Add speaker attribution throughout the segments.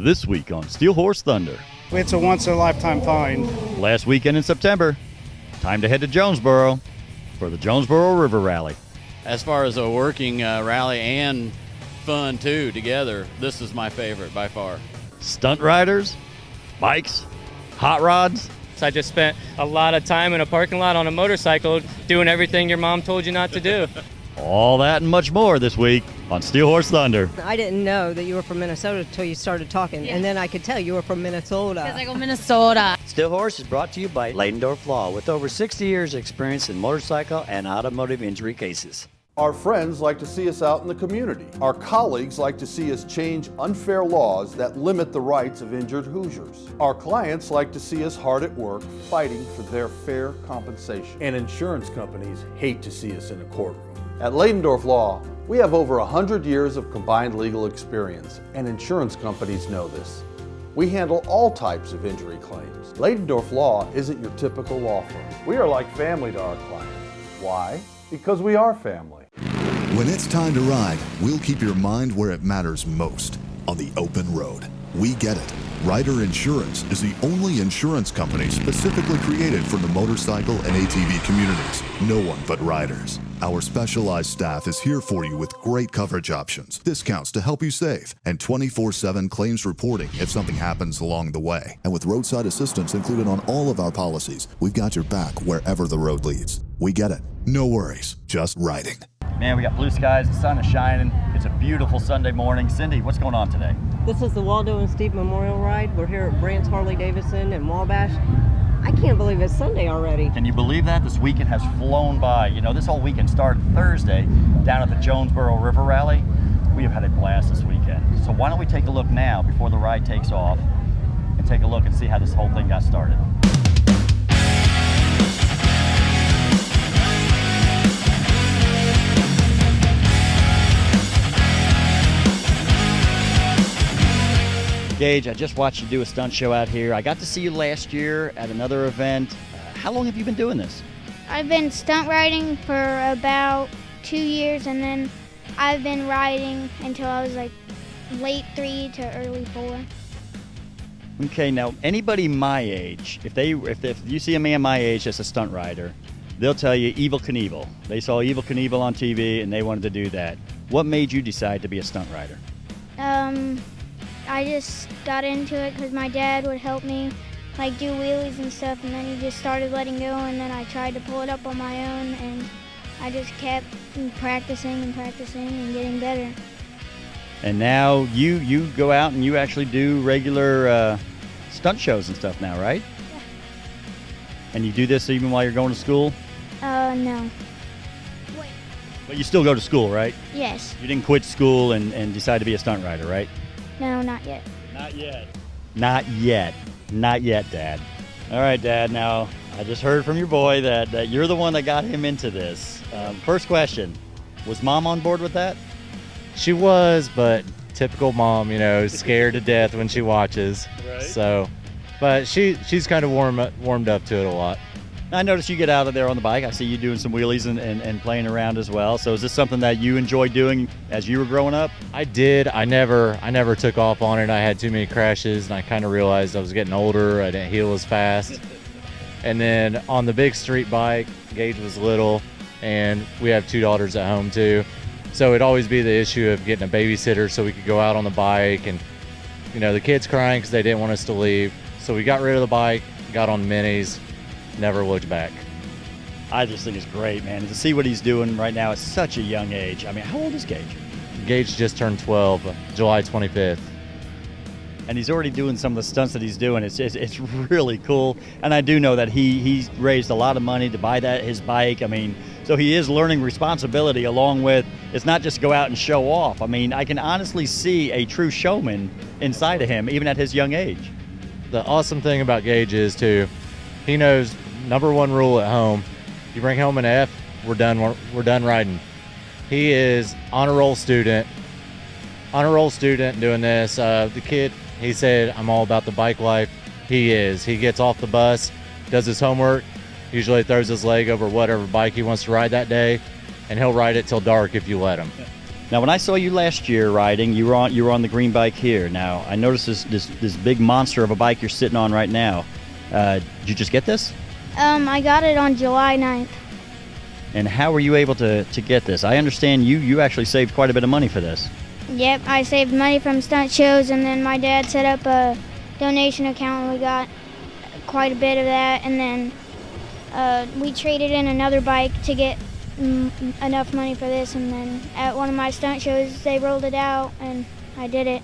Speaker 1: This week on Steel Horse Thunder.
Speaker 2: It's a once-in-a-lifetime find.
Speaker 1: Last weekend in September, time to head to Jonesboro for the Jonesboro River Rally.
Speaker 3: As far as a working rally and fun too together, this is my favorite by far.
Speaker 1: Stunt riders, bikes, hot rods.
Speaker 4: So I just spent a lot of time in a parking lot on a motorcycle doing everything your mom told you not to do.
Speaker 1: All that and much more this week on Steel Horse Thunder.
Speaker 5: I didn't know that you were from Minnesota until you started talking, and then I could tell you were from Minnesota.
Speaker 6: Because I go Minnesota.
Speaker 7: Steel Horse is brought to you by Ladendorf Law, with over 60 years experience in motorcycle and automotive injury cases.
Speaker 8: Our friends like to see us out in the community. Our colleagues like to see us change unfair laws that limit the rights of injured Hoosiers. Our clients like to see us hard at work fighting for their fair compensation.
Speaker 9: And insurance companies hate to see us in a courtroom.
Speaker 8: At Ladendorf Law, we have over 100 years of combined legal experience, and insurance companies know this. We handle all types of injury claims. Ladendorf Law isn't your typical law firm. We are like family to our clients. Why? Because we are family.
Speaker 10: When it's time to ride, we'll keep your mind where it matters most, on the open road. We get it. Ryder Insurance is the only insurance company specifically created for the motorcycle and ATV communities. No one but riders. Our specialized staff is here for you with great coverage options, discounts to help you save, and 24/7 claims reporting if something happens along the way. And with roadside assistance included on all of our policies, we've got your back wherever the road leads. We get it. No worries, just riding.
Speaker 1: Man, we got blue skies, the sun is shining. It's a beautiful Sunday morning. Cindy, what's going on today?
Speaker 5: This is the Waldo and Steve Memorial Ride. We're here at Brandt's Harley-Davidson in Wabash. I can't believe it's Sunday already.
Speaker 1: Can you believe that? This weekend has flown by. You know, this whole weekend started Thursday down at the Jonesboro River Rally. We have had a blast this weekend. So why don't we take a look now before the ride takes off and take a look and see how this whole thing got started. Gage, I just watched you do a stunt show out here. I got to see you last year at another event. How long have you been doing this?
Speaker 6: I've been stunt riding for about 2 years, and then I've been riding until I was like late 3 to early 4.
Speaker 1: Okay, now anybody my age, if you see a man my age that's a stunt rider, they'll tell you Evel Knievel. They saw Evel Knievel on TV and they wanted to do that. What made you decide to be a stunt rider?
Speaker 6: I just got into it because my dad would help me like do wheelies and stuff, and then he just started letting go, and then I tried to pull it up on my own, and I just kept practicing and getting better.
Speaker 1: And now you go out and you actually do regular stunt shows and stuff now, right?
Speaker 6: Yeah.
Speaker 1: And you do this even while you're going to school?
Speaker 6: No. Wait.
Speaker 1: But you still go to school, right?
Speaker 6: Yes.
Speaker 1: You didn't quit school and decide to be a stunt rider, right?
Speaker 6: No, not yet.
Speaker 1: Not yet. Not yet. Not yet, Dad. All right, Dad. Now, I just heard from your boy that you're the one that got him into this. First question, was Mom on board with that?
Speaker 4: She was, but typical mom, scared to death when she watches.
Speaker 1: Right.
Speaker 4: So, but she's kind of warmed up to it a lot.
Speaker 1: I noticed you get out of there on the bike. I see you doing some wheelies and playing around as well. So is this something that you enjoyed doing as you were growing up?
Speaker 4: I did. I never took off on it. I had too many crashes, and I kind of realized I was getting older. I didn't heal as fast. And then on the big street bike, Gage was little, and we have 2 daughters at home too. So it'd always be the issue of getting a babysitter so we could go out on the bike, and the kids crying because they didn't want us to leave. So we got rid of the bike, got on minis. Never looked back.
Speaker 1: I just think it's great, man. To see what he's doing right now at such a young age. I mean, how old is Gage?
Speaker 4: Gage just turned 12, July 25th.
Speaker 1: And he's already doing some of the stunts that he's doing. It's really cool. And I do know that he's raised a lot of money to buy his bike. I mean, so he is learning responsibility along with, it's not just go out and show off. I mean, I can honestly see a true showman inside of him, even at his young age.
Speaker 4: The awesome thing about Gage is, too, he knows number one rule at home: you bring home an F, we're done riding. He is honor roll student doing this. The kid, he said, I'm all about the bike life. He is. He gets off the bus, does his homework, usually throws his leg over whatever bike he wants to ride that day, and he'll ride it till dark if you let him.
Speaker 1: Now, when I saw you last year riding, you were on the green bike here. Now, I noticed this big monster of a bike you're sitting on right now. Did you just get this?
Speaker 6: I got it on July 9th.
Speaker 1: And how were you able to get this? I understand you actually saved quite a bit of money for this.
Speaker 6: Yep, I saved money from stunt shows, and then my dad set up a donation account, and we got quite a bit of that, and then we traded in another bike to get enough money for this, and then at one of my stunt shows they rolled it out and I did it.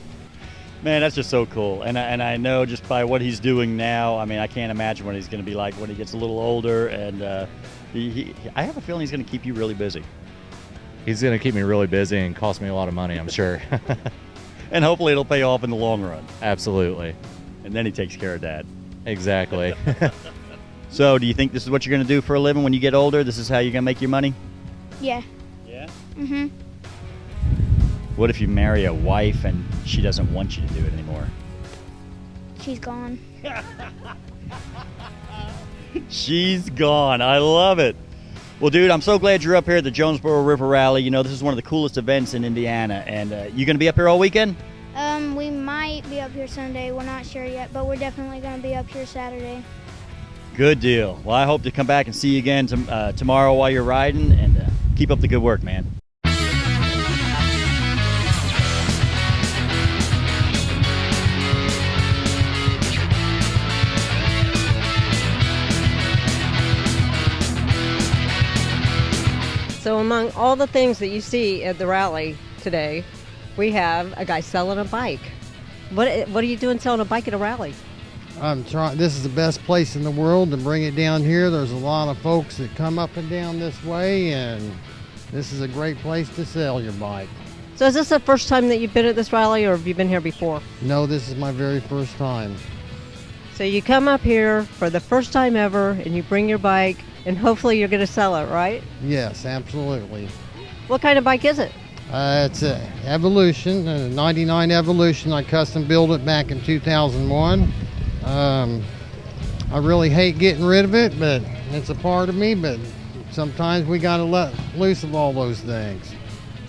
Speaker 1: Man, that's just so cool. And I know just by what he's doing now, I mean, I can't imagine what he's going to be like when he gets a little older, and I have a feeling he's going to keep you really busy.
Speaker 4: He's going to keep me really busy and cost me a lot of money, I'm sure.
Speaker 1: And hopefully it'll pay off in the long run.
Speaker 4: Absolutely.
Speaker 1: And then he takes care of Dad.
Speaker 4: Exactly.
Speaker 1: So do you think this is what you're going to do for a living when you get older? This is how you're going to make your money?
Speaker 6: Yeah.
Speaker 1: Yeah?
Speaker 6: Mm-hmm.
Speaker 1: What if you marry a wife and she doesn't want you to do it anymore?
Speaker 6: She's gone.
Speaker 1: She's gone. I love it. Well, dude, I'm so glad you're up here at the Jonesboro River Rally. You know, this is one of the coolest events in Indiana. And you going to be up here all weekend?
Speaker 6: We might be up here Sunday. We're not sure yet, but we're definitely going to be up here Saturday.
Speaker 1: Good deal. Well, I hope to come back and see you again tomorrow while you're riding, and keep up the good work, man.
Speaker 5: So among all the things that you see at the rally today, we have a guy selling a bike. What are you doing selling a bike at a rally?
Speaker 11: I'm trying. This is the best place in the world to bring it down here. There's a lot of folks that come up and down this way, and this is a great place to sell your bike.
Speaker 5: So is this the first time that you've been at this rally, or have you been here before?
Speaker 11: No, this is my very first time.
Speaker 5: So you come up here for the first time ever, and you bring your bike, and hopefully you're going to sell it, right?
Speaker 11: Yes, absolutely.
Speaker 5: What kind of bike is it?
Speaker 11: It's a Evolution, a 99 Evolution. I custom built it back in 2001. I really hate getting rid of it, but it's a part of me, but sometimes we got to let loose of all those things.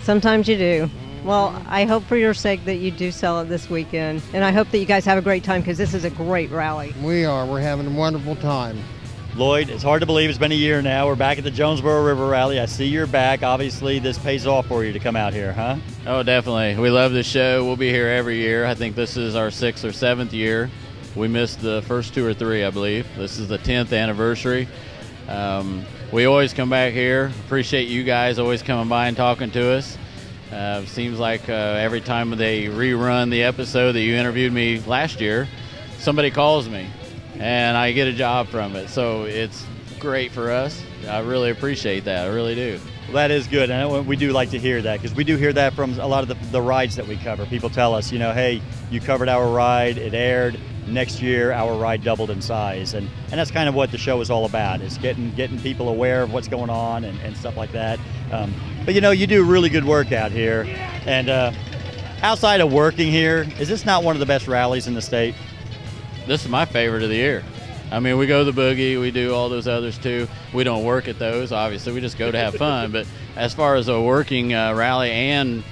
Speaker 5: Sometimes you do. Well, I hope for your sake that you do sell it this weekend, and I hope that you guys have a great time, because this is a great rally.
Speaker 11: We're having a wonderful time.
Speaker 1: Lloyd, it's hard to believe it's been a year now. We're back at the Jonesboro River Rally. I see you're back. Obviously, this pays off for you to come out here, huh?
Speaker 3: Oh, definitely. We love this show. We'll be here every year. I think this is our 6th or 7th year. We missed the first 2 or 3, I believe. This is the 10th anniversary. We always come back here. Appreciate you guys always coming by and talking to us. Seems like every time they rerun the episode that you interviewed me last year, somebody calls me and I get a job from it. So it's great for us. I really appreciate that. I really do.
Speaker 1: Well, that is good. And we do like to hear that, because we do hear that from a lot of the rides that we cover. People tell us, you know, hey, you covered our ride, it aired. Next year, our ride doubled in size. And that's kind of what the show is all about, is getting people aware of what's going on and stuff like that. But, you know, you do really good work out here. And outside of working here, is this not one of the best rallies in the state?
Speaker 3: This is my favorite of the year. I mean, we go to the Boogie, we do all those others too. We don't work at those, obviously. We just go to have fun. But as far as a working rally and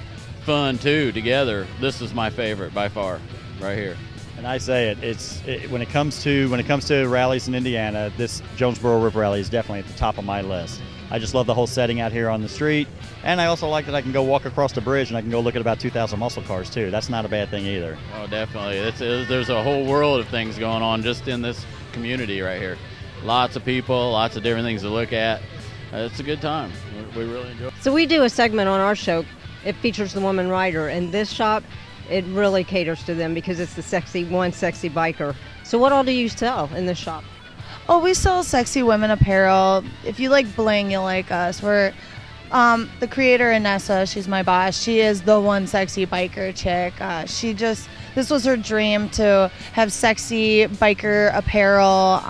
Speaker 3: fun too together, this is my favorite by far, right here.
Speaker 1: And I say it, when it comes to rallies in Indiana, this Jonesboro River Rally is definitely at the top of my list. I just love the whole setting out here on the street, and I also like that I can go walk across the bridge and I can go look at about 2,000 muscle cars too. That's not a bad thing either.
Speaker 3: Oh, definitely. There's a whole world of things going on just in this community right here. Lots of people, lots of different things to look at. It's a good time. We really enjoy it.
Speaker 5: So we do a segment on our show. It features the woman rider, and this shop, it really caters to them because it's the sexy biker. So what all do you sell in this shop?
Speaker 12: Oh, we sell sexy women apparel. If you like bling, you'll like us. We're the creator, Inessa, she's my boss. She is the one sexy biker chick. This was her dream, to have sexy biker apparel,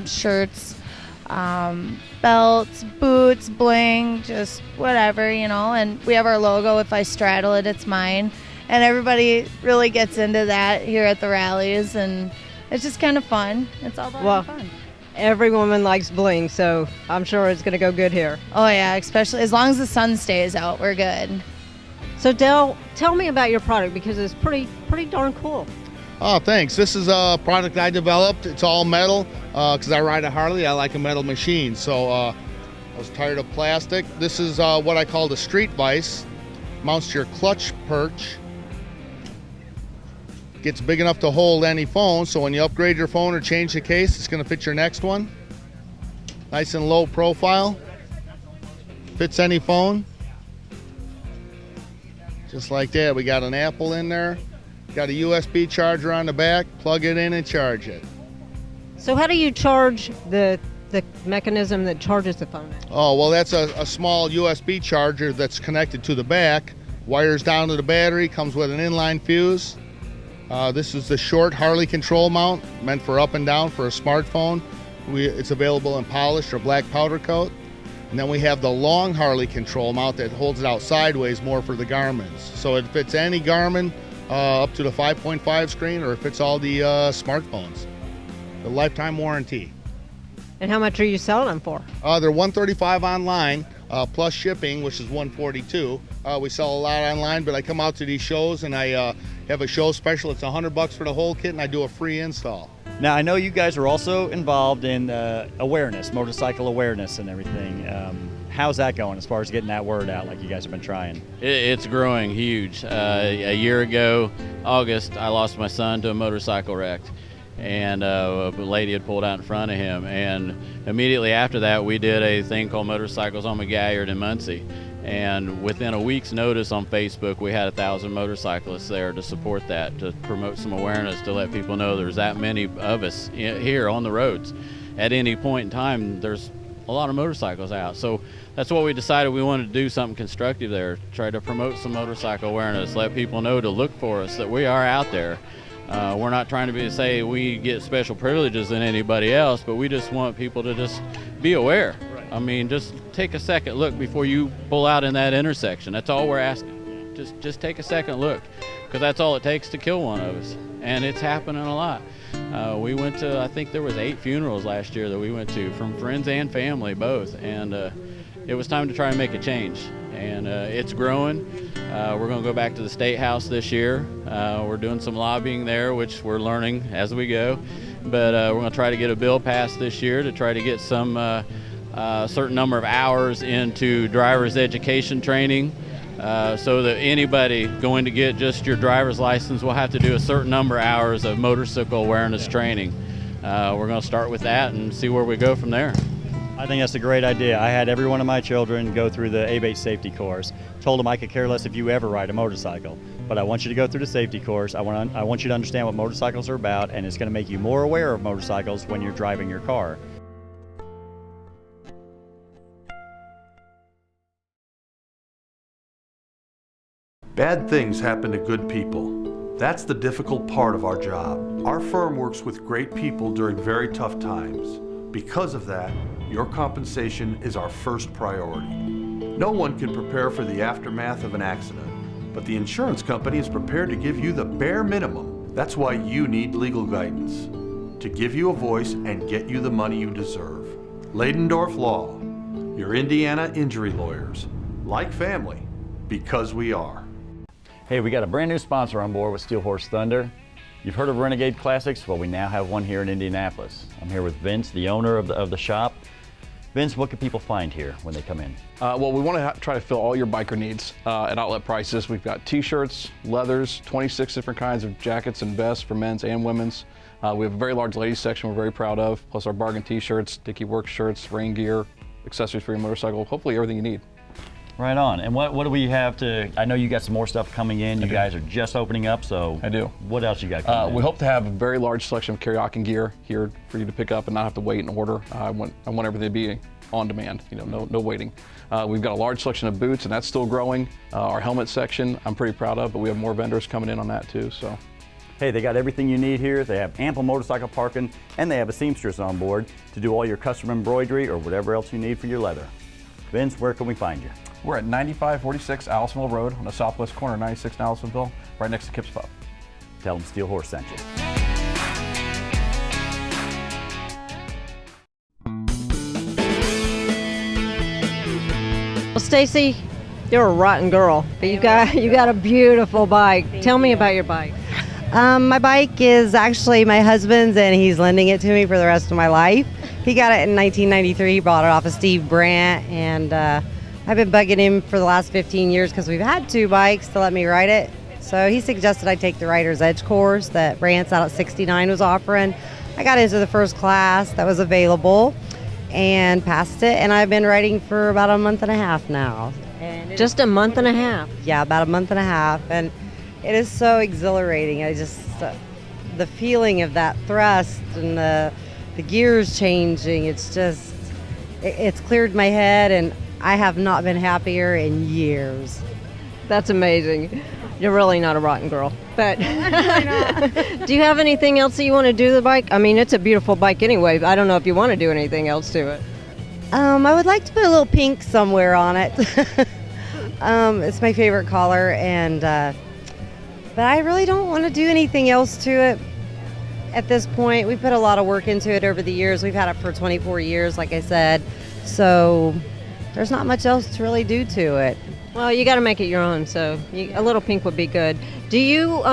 Speaker 12: shirts, belts, boots, bling, just whatever, you know. And we have our logo. If I straddle it, it's mine. And everybody really gets into that here at the rallies, and it's just kind of fun. It's all about fun.
Speaker 5: Every woman likes bling, so I'm sure it's going to go good here.
Speaker 12: Oh yeah, especially as long as the sun stays out, we're good.
Speaker 5: So Dell, tell me about your product because it's pretty darn cool.
Speaker 13: Oh, thanks. This is a product I developed. It's all metal because I ride a Harley. I like a metal machine. So I was tired of plastic. This is what I call the street vise. Mounts to your clutch perch. Gets big enough to hold any phone. So when you upgrade your phone or change the case, it's going to fit your next one. Nice and low profile. Fits any phone. Just like that. We got an Apple in there. Got a USB charger on the back, plug it in and charge it.
Speaker 5: So how do you charge the mechanism that charges the phone?
Speaker 13: Oh, well, that's a small USB charger that's connected to the back, wires down to the battery, comes with an inline fuse. This is the short Harley control mount, meant for up and down for a smartphone. It's available in polished or black powder coat. And then we have the long Harley control mount that holds it out sideways more for the Garmin's. So it fits any Garmin, up to the 5.5 screen, or if it's all the smartphones. The lifetime warranty.
Speaker 5: And how much are you selling them for?
Speaker 13: They're $135 online, plus shipping, which is $142. We sell a lot online, but I come out to these shows and I have a show special. It's $100 for the whole kit, and I do a free install.
Speaker 1: Now, I know you guys are also involved in awareness, motorcycle awareness and everything. How's that going as far as getting that word out like you guys have been trying?
Speaker 3: It's growing huge. A year ago, August, I lost my son to a motorcycle wreck. And a lady had pulled out in front of him. And immediately after that, we did a thing called Motorcycles on McGalliard in Muncie. And within a week's notice on Facebook, we had 1,000 motorcyclists there to support that, to promote some awareness, to let people know there's that many of us here on the roads. At any point in time, there's a lot of motorcycles out. So that's what we decided. We wanted to do something constructive there, try to promote some motorcycle awareness, let people know to look for us, that we are out there. We're not trying to say we get special privileges than anybody else, but we just want people to just be aware. Right. I mean, just take a second look before you pull out in that intersection. That's all we're asking. Just take a second look, because that's all it takes to kill one of us, and it's happening a lot. We went to, I think there was 8 funerals last year that we went to, from friends and family both, and it was time to try and make a change. And it's growing. We're going to go back to the State House this year. We're doing some lobbying there, which we're learning as we go. But we're going to try to get a bill passed this year to try to get some certain number of hours into driver's education training, so that anybody going to get just your driver's license will have to do a certain number of hours of motorcycle awareness training. We're going to start with that and see where we go from there.
Speaker 1: I think that's a great idea. I had every one of my children go through the ABATE safety course. Told them I could care less if you ever ride a motorcycle, but I want you to go through the safety course. I want you to understand what motorcycles are about, and it's going to make you more aware of motorcycles when you're driving your car.
Speaker 8: Bad things happen to good people. That's the difficult part of our job. Our firm works with great people during very tough times. Because of that, your compensation is our first priority. No one can prepare for the aftermath of an accident, but the insurance company is prepared to give you the bare minimum. That's why you need legal guidance, to give you a voice and get you the money you deserve. Leidendorf Law, your Indiana injury lawyers. Like family, because we are.
Speaker 1: Hey, we got a brand new sponsor on board with Steel Horse Thunder. You've heard of Renegade Classics? Well, we now have one here in Indianapolis. I'm here with Vince, the owner of the shop. Vince, what can people find here when they come in?
Speaker 14: Well, we want to try to fill all your biker needs at outlet prices. We've got t-shirts, leathers, 26 different kinds of jackets and vests for men's and women's. We have a very large ladies section we're very proud of, plus our bargain t-shirts, Dickie work shirts, rain gear, accessories for your motorcycle, hopefully everything you need.
Speaker 1: Right on. And what do we have to, I know you got some more stuff coming in. You guys are just opening up, so.
Speaker 14: I do.
Speaker 1: What else you got coming in?
Speaker 14: We hope to have a very large selection of karaoke gear here for you to pick up and not have to wait and order. I want everything to be on demand, no waiting. We've got a large selection of boots, and that's still growing. Our helmet section, I'm pretty proud of, but we have more vendors coming in on that too, so.
Speaker 1: Hey, they got everything you need here. They have ample motorcycle parking, and they have a seamstress on board to do all your custom embroidery or whatever else you need for your leather. Vince, where can we find you?
Speaker 14: We're at 9546 Allisonville Road on the southwest corner of 96 and Allisonville, right next to Kip's Pub.
Speaker 1: Tell them Steel Horse sent you.
Speaker 5: Well, Stacy, You're a rotten girl, but you got a beautiful bike. Tell me about your bike.
Speaker 15: My bike is actually my husband's, and he's lending it to me for the rest of my life. He got it in 1993. He bought it off of Steve Brandt, and I've been bugging him for the last 15 years because we've had 2 bikes to let me ride it. So he suggested I take the Rider's Edge course that Brandt's out at 69 was offering. I got into the first class that was available and passed it, and I've been riding for about a month and a half now. And
Speaker 5: Just a month and a half?
Speaker 15: Yeah, about a month and a half, and it is so exhilarating. I just, the feeling of that thrust and the gears changing, it's cleared my head, and I have not been happier in years.
Speaker 5: That's amazing. You're really not a rotten girl. But do you have anything else that you want to do to the bike? I mean, it's a beautiful bike anyway. I don't know if you want to do anything else to it.
Speaker 15: I would like to put a little pink somewhere on it. It's my favorite color, and but I really don't want to do anything else to it at this point. We put a lot of work into it over the years. We've had it for 24 years, like I said, so there's not much else to really do to it.
Speaker 5: Well, you got to make it your own, so a little pink would be good. Do you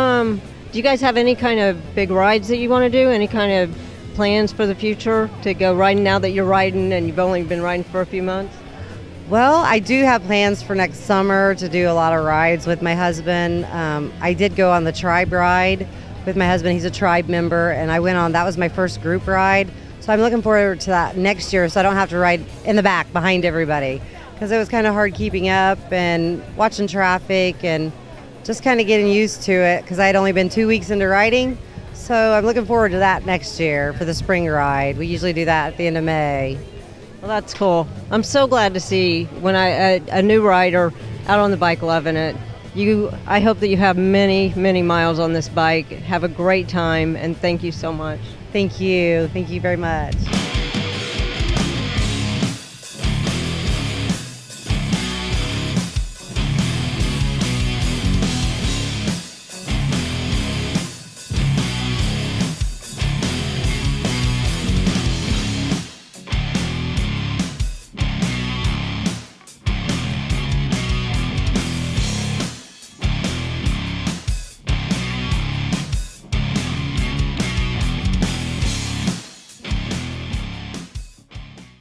Speaker 5: guys have any kind of big rides that you want to do? Any kind of plans for the future to go riding now that you're riding and you've only been riding for a few months?
Speaker 15: Well, I do have plans for next summer to do a lot of rides with my husband. I did go on the Tribe ride with my husband. He's a Tribe member, and that was my first group ride. So I'm looking forward to that next year so I don't have to ride in the back behind everybody, because it was kind of hard keeping up and watching traffic and just kind of getting used to it, because I had only been 2 weeks into riding. So I'm looking forward to that next year for the spring ride. We usually do that at the end of May.
Speaker 5: Well, that's cool. I'm so glad to see when a new rider out on the bike loving it. I hope that you have many, many miles on this bike. Have a great time, and thank you so much.
Speaker 15: Thank you. Thank you very much.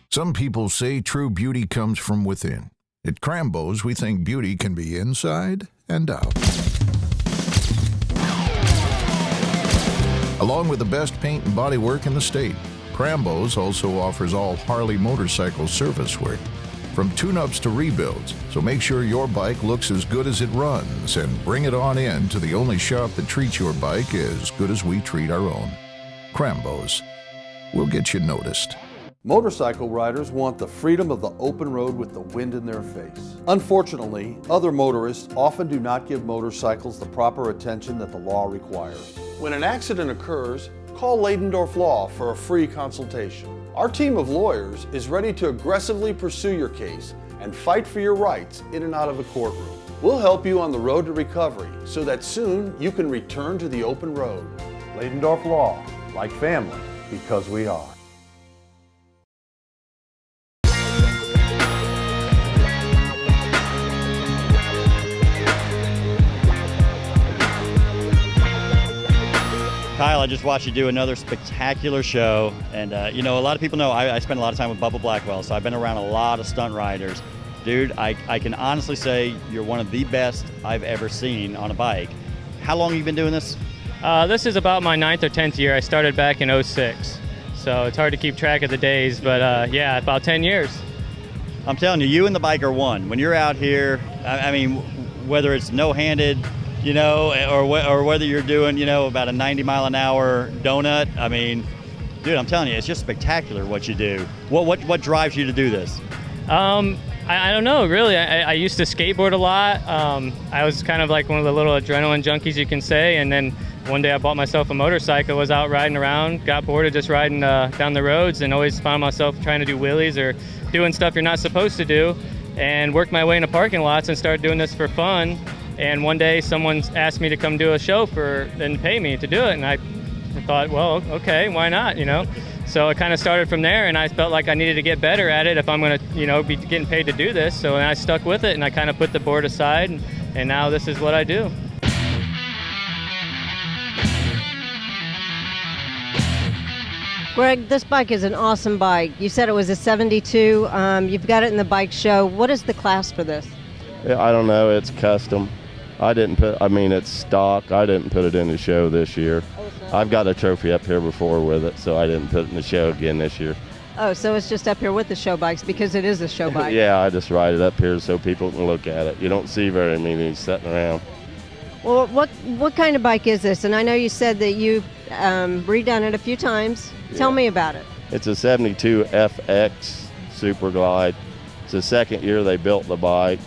Speaker 16: Some people say true beauty comes from within. At Krambos, we think beauty can be inside and out. Along with the best paint and body work in the state, Krambos also offers all Harley motorcycle service work, from tune-ups to rebuilds, so make sure your bike looks as good as it runs and bring it on in to the only shop that treats your bike as good as we treat our own. Krambos. We'll get you noticed.
Speaker 8: Motorcycle riders want the freedom of the open road with the wind in their face. Unfortunately, other motorists often do not give motorcycles the proper attention that the law requires. When an accident occurs, call Leidendorf Law for a free consultation. Our team of lawyers is ready to aggressively pursue your case and fight for your rights in and out of the courtroom. We'll help you on the road to recovery so that soon you can return to the open road.
Speaker 9: Leidendorf Law, like family, because we are.
Speaker 1: Kyle, I just watched you do another spectacular show, and a lot of people know I spend a lot of time with Bubba Blackwell, so I've been around a lot of stunt riders. Dude, I can honestly say you're one of the best I've ever seen on a bike. How long have you been doing this?
Speaker 17: This is about my 9th or 10th year. I started back in '06, so it's hard to keep track of the days, but yeah, about 10 years.
Speaker 1: I'm telling you and the bike are one. When you're out here, I mean, whether it's no-handed, or whether you're doing, about a 90-mile-an-hour donut. I mean, dude, I'm telling you, it's just spectacular what you do. What drives you to do this?
Speaker 17: I don't know, really. I used to skateboard a lot. I was kind of like one of the little adrenaline junkies, you can say. And then one day I bought myself a motorcycle, was out riding around, got bored of just riding down the roads, and always found myself trying to do wheelies or doing stuff you're not supposed to do, and worked my way into parking lots and started doing this for fun. And one day someone asked me to come do a show and pay me to do it. And I thought, well, okay, why not, So it kind of started from there, and I felt like I needed to get better at it if I'm going to, be getting paid to do this. So I stuck with it, and I kind of put the board aside, and now this is what I do.
Speaker 5: Greg, this bike is an awesome bike. You said it was a 72. You've got it in the bike show. What is the class for this?
Speaker 18: Yeah, I don't know. It's custom. It's stock. I didn't put it in the show this year. I've got a trophy up here before with it, so I didn't put it in the show again this year.
Speaker 5: Oh, so it's just up here with the show bikes because it is a show bike.
Speaker 18: Yeah, I just ride it up here so people can look at it. You don't see very many sitting around.
Speaker 5: Well, what kind of bike is this? And I know you said that you've redone it a few times. Yeah. Tell me about it.
Speaker 18: It's a 72 FX Super Glide. It's the second year they built the bike.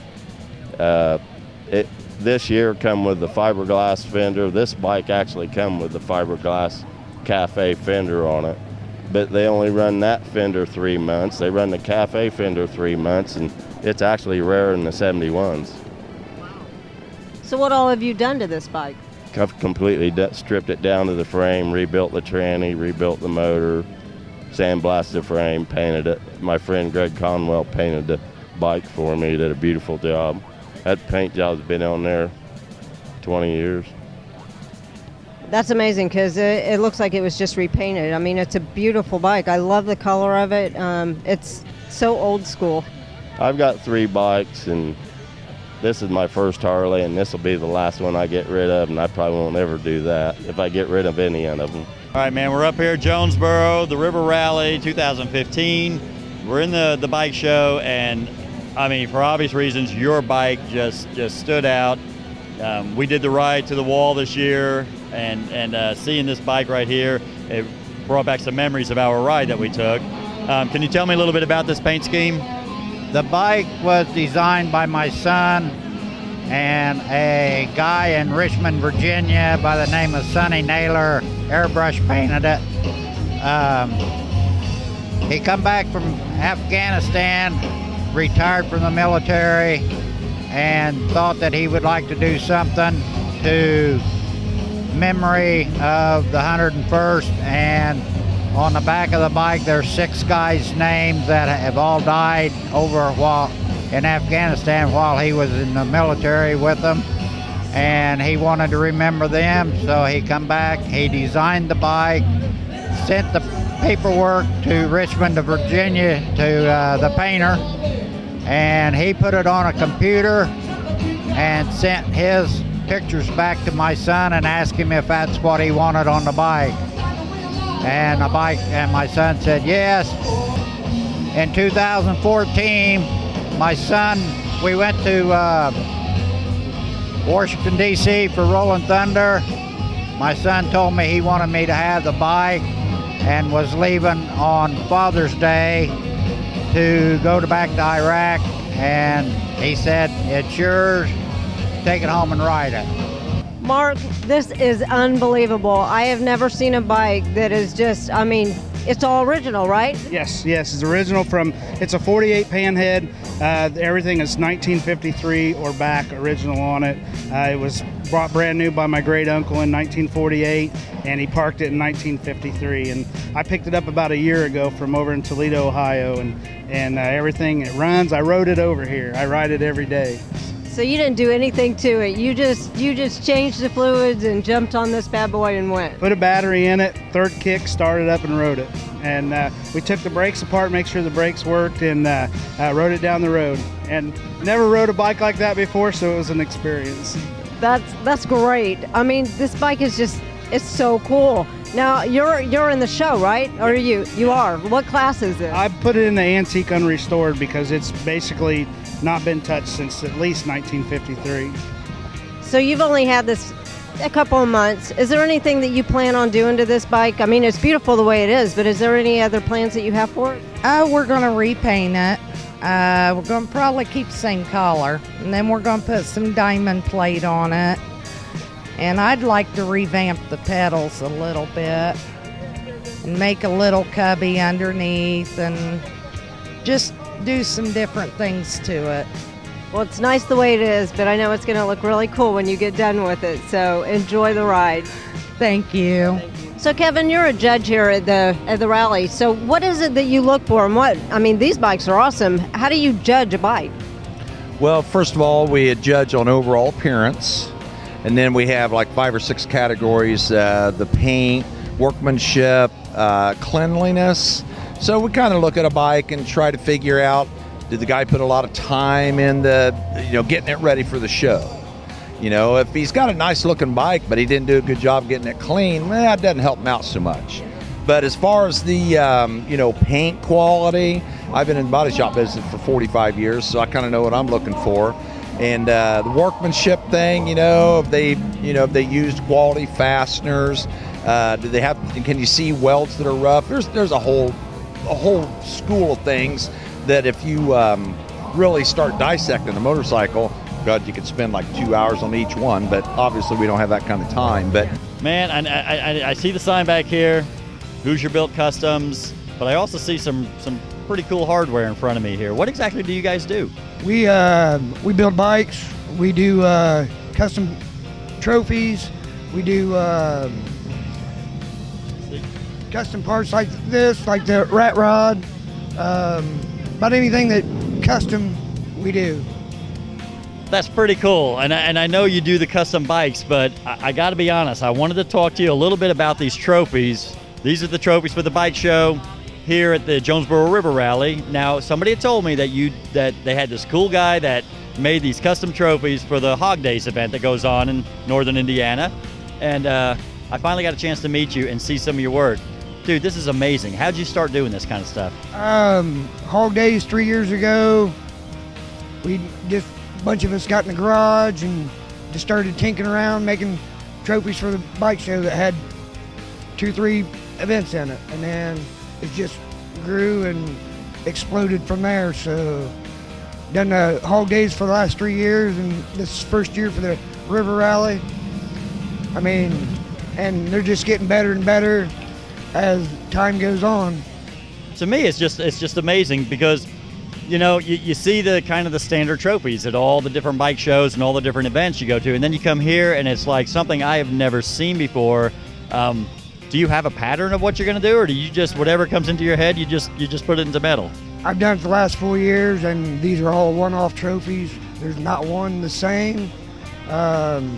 Speaker 18: This year come with the fiberglass fender. This bike actually come with the fiberglass cafe fender on it. But they only run that fender 3 months. They run the cafe fender 3 months, and it's actually rarer than the 71s.
Speaker 5: So what all have you done to this bike?
Speaker 18: I've completely stripped it down to the frame, rebuilt the tranny, rebuilt the motor, sandblasted the frame, painted it. My friend Greg Conwell painted the bike for me, did a beautiful job. That paint job's been on there 20 years.
Speaker 5: That's amazing because it looks like it was just repainted. I mean, it's a beautiful bike. I love the color of it. It's so old school.
Speaker 18: I've got 3 bikes, and this is my first Harley, and this will be the last one I get rid of, and I probably won't ever do that if I get rid of any of them.
Speaker 1: All right, man, we're up here at Jonesboro, the River Rally 2015. We're in the bike show, and I mean, for obvious reasons, your bike just stood out. We did the ride to the wall this year, and seeing this bike right here, it brought back some memories of our ride that we took. Can you tell me a little bit about this paint scheme?
Speaker 19: The bike was designed by my son and a guy in Richmond, Virginia by the name of Sonny Naylor airbrush painted it. He come back from Afghanistan, retired from the military, and thought that he would like to do something to memory of the 101st, and on the back of the bike there's 6 guys' names that have all died over while in Afghanistan while he was in the military with them, and he wanted to remember them, so he come back, he designed the bike, sent the paperwork to Richmond, to Virginia, to the painter, and he put it on a computer and sent his pictures back to my son and asked him if that's what he wanted on the bike. And my son said yes. In 2014, my son, we went to Washington, D.C. for Rolling Thunder. My son told me he wanted me to have the bike and was leaving on Father's Day to go back to Iraq, and he said, it's yours, take it home and ride it.
Speaker 5: Mark, this is unbelievable. I have never seen a bike that is just, I mean, it's all original, right?
Speaker 2: Yes, it's original it's a 48 panhead. Everything is 1953 or back original on it. It was brought brand new by my great uncle in 1948, and he parked it in 1953. And I picked it up about a year ago from over in Toledo, Ohio, and everything, it runs. I rode it over here. I ride it every day.
Speaker 5: So you didn't do anything to it. You just changed the fluids and jumped on this bad boy and went.
Speaker 2: Put a battery in it, third kick, started up and rode it. And we took the brakes apart, make sure the brakes worked, and rode it down the road. And never rode a bike like that before, so it was an experience.
Speaker 5: That's great. I mean, this bike is just, it's so cool. Now you're in the show, right? Or you are. What class is this?
Speaker 2: I put it in the antique unrestored because it's basically not been touched since at least 1953.
Speaker 5: So you've only had this a couple of months. Is there anything that you plan on doing to this bike? I mean, it's beautiful the way it is, but is there any other plans that you have for it?
Speaker 20: We're going to repaint it. We're going to probably keep the same color, and then we're going to put some diamond plate on it. And I'd like to revamp the pedals a little bit and make a little cubby underneath and just do some different things to it.
Speaker 5: Well, it's nice the way it is, but I know it's going to look really cool when you get done with it, so enjoy the ride.
Speaker 20: Thank you.
Speaker 5: So Kevin, you're a judge here at the rally. So what is it that you look for, and these bikes are awesome. How do you judge a bike?
Speaker 21: Well, first of all, we judge on overall appearance, and then we have like 5 or 6 categories: the paint, workmanship, cleanliness. So we kind of look at a bike and try to figure out, did the guy put a lot of time in getting it ready for the show? If he's got a nice looking bike, but he didn't do a good job getting it clean, that doesn't help him out so much. But as far as the, paint quality, I've been in the body shop business for 45 years, so I kind of know what I'm looking for. And the workmanship thing, if they used quality fasteners, can you see welds that are rough? There's a whole school of things that if you really start dissecting a motorcycle, God, you could spend like 2 hours on each one, but obviously we don't have that kind of time. But
Speaker 1: man, I see the sign back here, Hoosier Built Customs, but I also see some pretty cool hardware in front of me here. What exactly do you guys do?
Speaker 22: We build bikes. We do custom trophies. We do custom parts like this, like the rat rod. About anything that custom we do.
Speaker 1: That's pretty cool, and I know you do the custom bikes, but I got to be honest, I wanted to talk to you a little bit about these trophies. These are the trophies for the bike show here at the Jonesboro River Rally. Now, somebody had told me that they had this cool guy that made these custom trophies for the Hog Days event that goes on in northern Indiana, and I finally got a chance to meet you and see some of your work. Dude, this is amazing. How'd you start doing this kind of stuff?
Speaker 22: Hog Days 3 years ago, a bunch of us got in the garage and just started tinkering around making trophies for the bike show that had 2-3 events in it, and then it just grew and exploded from there. So done the Hog Days for the last 3 years, and this is first year for the River Rally. And they're just getting better and better as time goes on.
Speaker 1: To me, it's just amazing because you see the kind of the standard trophies at all the different bike shows and all the different events you go to, and then you come here and it's like something I have never seen before. Do you have a pattern of what you're going to do, or do you just, whatever comes into your head, you just put it into metal?
Speaker 22: I've done it for the last 4 years, and these are all one-off trophies. There's not one the same. I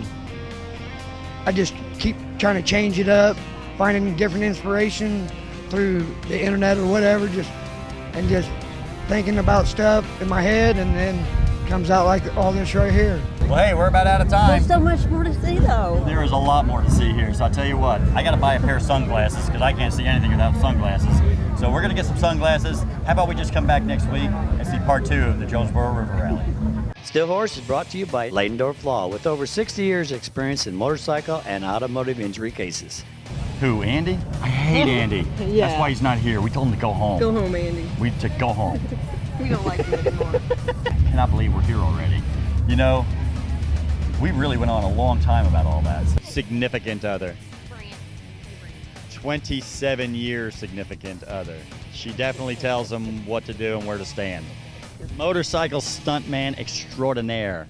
Speaker 22: just keep trying to change it up, finding different inspiration through the internet or whatever, just thinking about stuff in my head, and then comes out like all this right here.
Speaker 1: Well, hey, we're about out of time.
Speaker 5: There's so much more to see, though.
Speaker 1: There is a lot more to see here, so I'll tell you what, I got to buy a pair of sunglasses because I can't see anything without sunglasses. So we're going to get some sunglasses. How about we just come back next week and see part 2 of the Jonesboro River Rally.
Speaker 7: Still Horse is brought to you by Leidendorf Law, with over 60 years experience in motorcycle and automotive injury cases.
Speaker 1: Who, Andy? I hate Andy.
Speaker 5: Yeah.
Speaker 1: That's why he's not here. We told him to go home.
Speaker 5: Go home, Andy.
Speaker 1: To go home.
Speaker 5: We don't like him anymore.
Speaker 1: I cannot believe we're here already. We really went on a long time about all that. Significant other. 27 years significant other. She definitely tells him what to do and where to stand. Motorcycle stuntman extraordinaire.